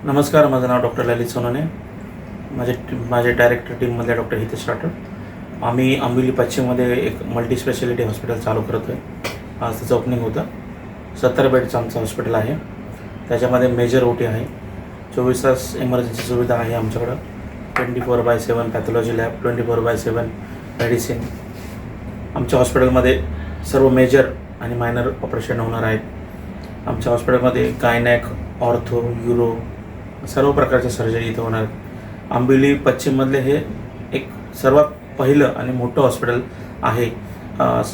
नमस्कार, माझं नाव डॉक्टर ललित सोनोने. माझे डायरेक्टर टीममधले डॉक्टर हितेश राठोड. आम्ही आंबिवली पश्चिममध्ये एक मल्टी स्पेशालिटी हॉस्पिटल चालू करतो आहे. आज त्याचं ओपनिंग होतं. 70 बेडचं आमचं हॉस्पिटल आहे. त्याच्यामध्ये मेजर OT आहे, 24 तास इमर्जन्सी सुविधा आहे आमच्याकडं. 24/7 पॅथॉलॉजी लॅब, 24/7 मेडिसिन. आमच्या हॉस्पिटलमध्ये सर्व मेजर आणि मायनर ऑपरेशन होणार आहेत. आमच्या हॉस्पिटलमध्ये गायनॅक, ऑर्थो, यूरो सर्व प्रकारच्या सर्जरी इथं होणार. आंबिवली पश्चिममधले हे एक सर्वात पहिलं आणि मोठं हॉस्पिटल आहे.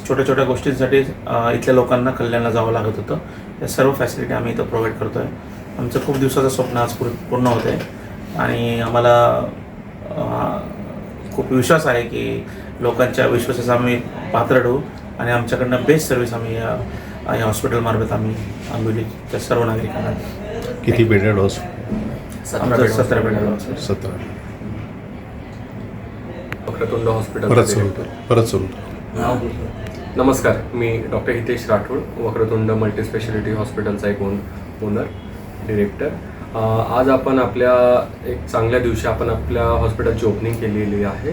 छोट्या छोट्या गोष्टींसाठी इथल्या लोकांना कल्याणला जावं लागत होतं. या सर्व फॅसिलिटी आम्ही इथं प्रोव्हाइड करतो आहे. आमचं खूप दिवसाचं स्वप्न आज पूर्ण होतं आहे आणि आम्हाला खूप विश्वास आहे की लोकांच्या विश्वासाचा आम्ही पात्र ठेवू आणि आमच्याकडनं बेस्ट सर्व्हिस आम्ही या हॉस्पिटलमार्फत आम्ही आंबिवलीच्या सर्व नागरिकांना. किती bedded hospital? 17 bedded hospital. 17. Vakratund hospital. परत सुरू. नमस्कार, मी doctor Hitesh Rathod, Vakratund multi speciality हॉस्पिटलचा एक ओनर डिरेक्टर. आज आपण आपल्या एक चांगल्या दिवशी आपण आपल्या हॉस्पिटलची ओपनिंग केलेली आहे.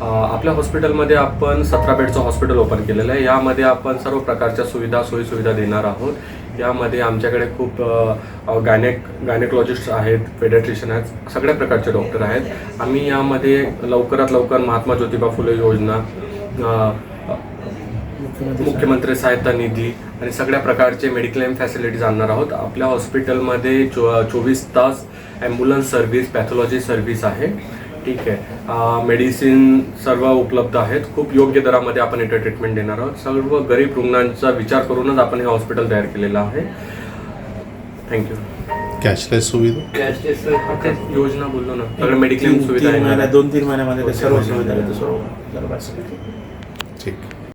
आपल्या हॉस्पिटलमध्ये आपण 17 बेडचं हॉस्पिटल ओपन केलेलं आहे. यामध्ये आपण सर्व प्रकारच्या सोयीसुविधा देणार आहोत. यामध्ये आमच्याकडे खूप गायनेकॉलॉजिस्ट आहेत, पेडियाट्रिशियन आहेत, सगळ्या प्रकारचे डॉक्टर आहेत. आम्ही यामध्ये लवकरात लवकर महात्मा ज्योतिबा फुले योजना, मुख्यमंत्री सहायता निधी आणि सगळ्या प्रकारचे मेडिक्लेम फॅसिलिटीज आणणार आहोत. आपल्या हॉस्पिटलमध्ये 24 तास ॲम्ब्युलन्स सर्व्हिस, पॅथॉलॉजी सर्व्हिस आहे. ठीक आहे. मेडिसिन सर्व उपलब्ध आहेत. खूप योग्य दरामध्ये आपण इथे ट्रीटमेंट देणार आहोत. सर्व गरीब रुग्णांचा विचार करूनच आपण हे हॉस्पिटल तयार केलेलं आहे. थँक्यू. कॅशलेस सुविधा? कॅशलेस योजना बोललो ना, सगळं मेडिक्लेम सुविधा आहे. 2-3 महिन्यामध्ये सर्व सुविधा आहेत. सर्व ठीक.